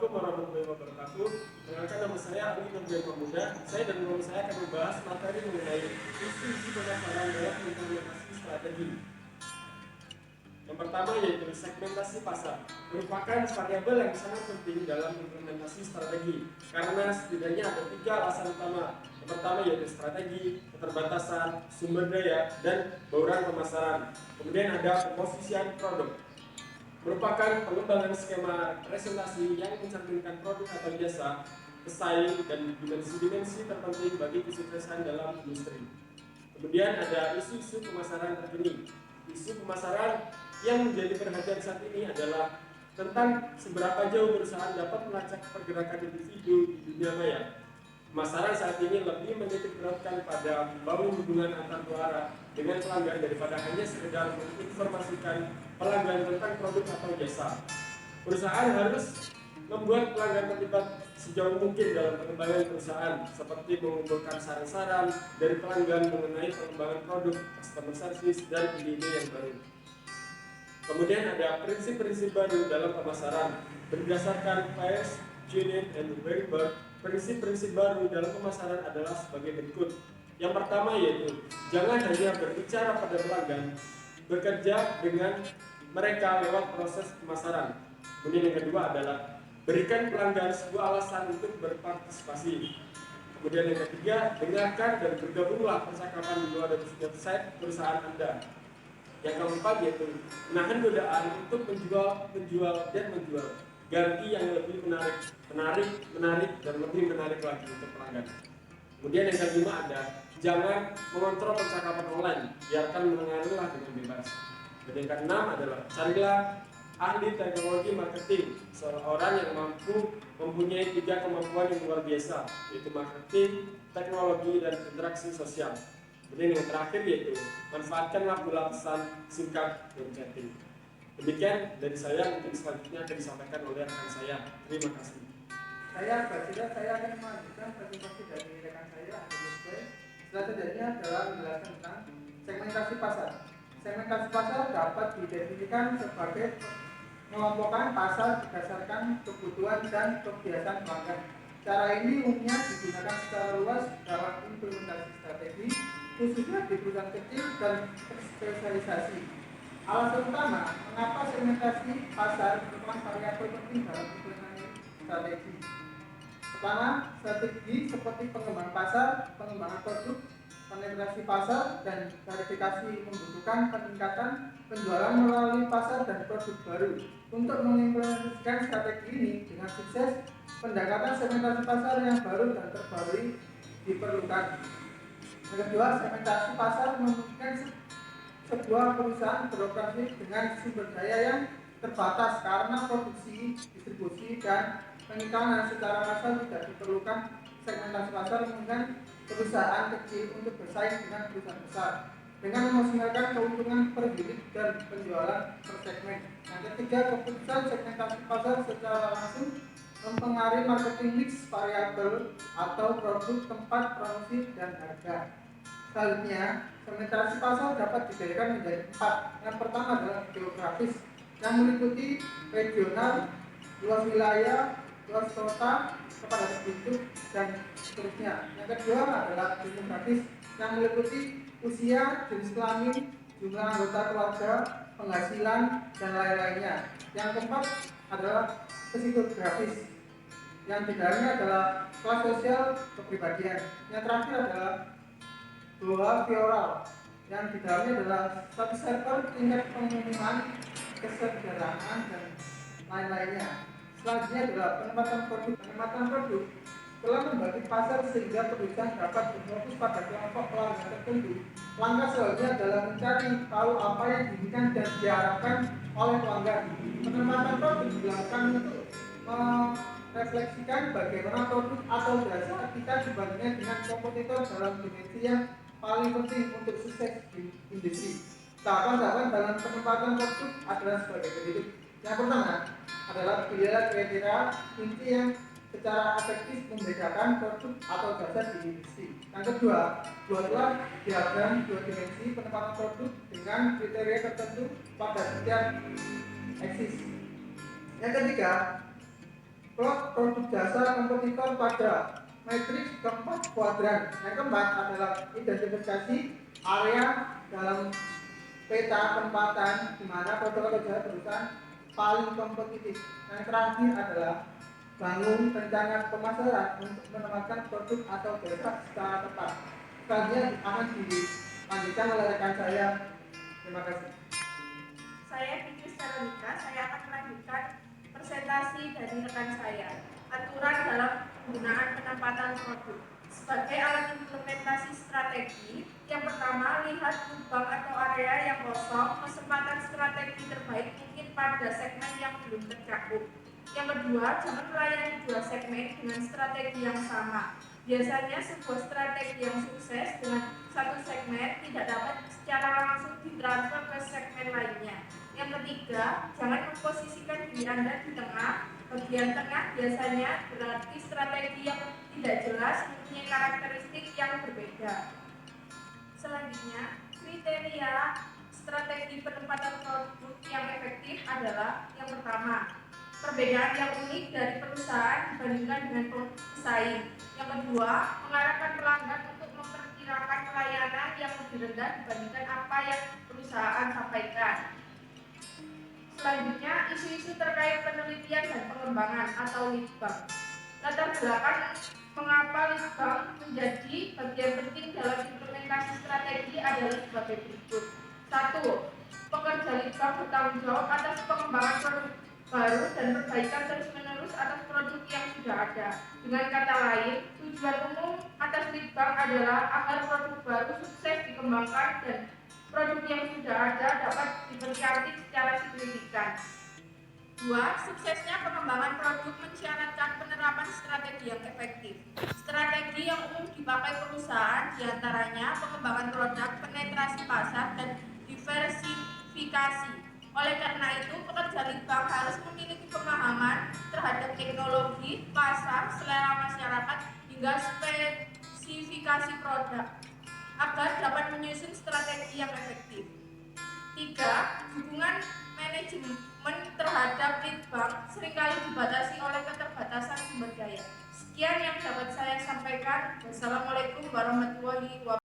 Assalamualaikum warahmatullahi wabarakatuh. Perkenalkan, nama saya Ali Nurjan Pemuda. Saya dan teman saya akan membahas materi mengenai isu-isu pemasaran dalam implementasi strategi. Yang pertama yaitu segmentasi pasar, merupakan variabel yang sangat penting dalam implementasi strategi karena setidaknya ada 3 alasan utama. Yang pertama yaitu strategi, keterbatasan, sumber daya, dan bauran pemasaran. Kemudian ada pemosisian produk, merupakan pengembangan skema presentasi yang mencerminkan produk atau jasa, pesaing, dan dimensi-dimensi terpenting bagi kesuksesan dalam industri. Kemudian ada isu-isu pemasaran terkini. Isu pemasaran yang menjadi perhatian saat ini adalah tentang seberapa jauh perusahaan dapat melacak pergerakan individu di dunia maya. Pemasaran saat ini lebih menitik beratkan pada membangun hubungan antar pelanggan dengan pelanggan daripada hanya sekedar menginformasikan pelanggan tentang produk atau jasa. Perusahaan harus membuat pelanggan terlibat sejauh mungkin dalam pengembangan perusahaan, seperti mengumpulkan saran-saran dari pelanggan mengenai pengembangan produk, customer service, dan ide-ide yang baru. Kemudian ada prinsip-prinsip baru dalam pemasaran berdasarkan Peirce, Janet, dan Weinberg. Prinsip-prinsip baru dalam pemasaran adalah sebagai berikut. Yang pertama yaitu jangan hanya berbicara pada pelanggan, bekerja dengan mereka lewat proses pemasaran. Kemudian yang kedua adalah berikan pelanggan sebuah alasan untuk berpartisipasi. Kemudian yang ketiga, dengarkan dan bergabunglah percakapan di luar website perusahaan Anda. Yang keempat yaitu menahan godaan untuk menjual, dan menjual. Ganti yang lebih menarik, dan lebih menarik lagi untuk pelanggan. Kemudian yang kelima ada jangan mengontrol percakapan online, biarkan mengalirlah dengan bebas. Dan yang keenam adalah carilah ahli teknologi marketing, seorang yang mampu mempunyai 3 kemampuan yang luar biasa, yaitu marketing, teknologi, dan interaksi sosial. Kemudian yang terakhir yaitu manfaatkanlah pesan singkat dan chatting. Demikian dari saya, mungkin selanjutnya akan disampaikan oleh rekan saya. Terima kasih. Saya akan melanjutkan presentasi dari rekan saya, Strateginya adalah menjelaskan tentang segmentasi pasar. Segmentasi pasar dapat didefinisikan sebagai mengelompokkan pasar berdasarkan kebutuhan dan kebiasaan pelanggan. Cara ini umumnya digunakan secara luas dalam implementasi strategi, khususnya di perusahaan kecil dan spesialisasi. Alasan utama mengapa segmentasi pasar merupakan variabel penting dalam implementasi strategi. Pertama, strategi seperti pengembangan pasar, pengembangan produk, penetrasi pasar, dan verifikasi membutuhkan peningkatan penjualan melalui pasar dan produk baru. Untuk mengimplementasikan strategi ini dengan sukses, pendekatan segmentasi pasar yang baru dan terbaru diperlukan. Yang kedua, segmentasi pasar memungkinkan sebuah perusahaan beroperasi dengan sumber daya yang terbatas karena produksi, distribusi, dan pengiklan secara massal tidak diperlukan. Segmentasi pasar memungkinkan perusahaan kecil untuk bersaing dengan perusahaan besar dengan memaksimalkan keuntungan per unit dan penjualan per segmen. Yang ketiga, keputusan segmentasi pasar secara langsung mempengaruhi marketing mix variabel atau produk, tempat promosi, dan harga. Selanjutnya, segmentasi pasar dapat dibedakan menjadi 4. Yang pertama adalah geografis, yang meliputi regional, luas wilayah, luas kota, kepadatan penduduk, dan seterusnya. Yang kedua adalah demografis, yang meliputi usia, jenis kelamin, jumlah anggota keluarga, penghasilan, dan lain-lainnya. Yang keempat adalah psikografis, yang di dalamnya adalah kelas sosial, kepribadian. Yang terakhir adalah behavioral, yang di dalamnya adalah status server, tingkat pengumuman, kesederhanaan, dan lain-lainnya. Selanjutnya adalah penempatan produk. Penempatan produk telah membagi pasar sehingga perusahaan dapat berfokus pada kelompok pelanggan tertentu. Langkah selanjutnya adalah mencari tahu apa yang diinginkan dan diharapkan oleh pelanggan. Penempatan produk dilakukan untuk merefleksikan bagaimana produk atau jasa kita dibandingkan dengan kompetitor dalam dimensi yang paling penting untuk sukses di industri. Tahapan-tahapan dalam penempatan produk adalah sebagai berikut. Yang pertama adalah pilihlah kriteria kunci yang secara efektif membedakan produk atau jasa di industri. Yang kedua, buatlah diagram 2 dimensi penempatan produk dengan kriteria tertentu pada setiap eksis. Yang ketiga, plot produk jasa kompetitor pada matriks keempat kuadran. Yang keempat adalah identifikasi area dalam peta penempatan di mana produk atau jasa perusahaan paling kompetitif. Yang terakhir adalah bangun rencana pemasaran untuk menempatkan produk atau jasa secara tepat. Selanjutnya akan dilanjutkan oleh rekan saya. Terima kasih. Saya Fitri Veronica, saya akan melanjutkan presentasi dari rekan saya. Aturan dalam penggunaan penempatan produk. Sebagai alat implementasi strategi, yang pertama, lihat lubang atau area yang kosong, kesempatan strategi terbaik mungkin pada segmen yang belum tercakup. Yang kedua, jangan melayani dua segmen dengan strategi yang sama. Biasanya sebuah strategi yang sukses dengan satu segmen tidak dapat secara langsung ditransfer ke segmen lainnya. Yang ketiga, jangan memposisikan diri Anda di tengah. Bagian tengah biasanya berarti strategi yang tidak jelas mempunyai karakteristik yang berbeda. Selanjutnya, kriteria strategi penempatan produk yang efektif adalah yang pertama, perbedaan yang unik dari perusahaan dibandingkan dengan pesaing. Yang kedua, mengarahkan pelanggan untuk memperkirakan pelayanan yang lebih rendah dibandingkan apa yang perusahaan sampaikan. Selanjutnya, isu-isu terkait penelitian dan pengembangan atau litbang. Latar belakang mengapa litbang menjadi bagian penting dalam implementasi strategi adalah sebagai berikut. 1. Pekerja litbang bertanggung jawab atas pengembangan produk baru dan perbaikan terus-menerus atas produk yang sudah ada. Dengan kata lain, tujuan umum atas litbang adalah agar produk baru sukses dikembangkan dan produk yang sudah ada dapat dipercantik secara signifikan. 2. Suksesnya pengembangan produk mensyaratkan penerapan strategi yang efektif. Strategi yang umum dipakai perusahaan diantaranya pengembangan produk, penetrasi pasar, dan diversifikasi. Oleh karena itu, pekerja litbang harus memiliki pemahaman terhadap teknologi, pasar, selera masyarakat, hingga spesifikasi produk agar dapat menyusun strategi yang efektif. 3. Dukungan manajemen terhadap litbang seringkali dibatasi oleh keterbatasan sumber daya. Sekian yang dapat saya sampaikan. Wassalamualaikum warahmatullahi wabarakatuh.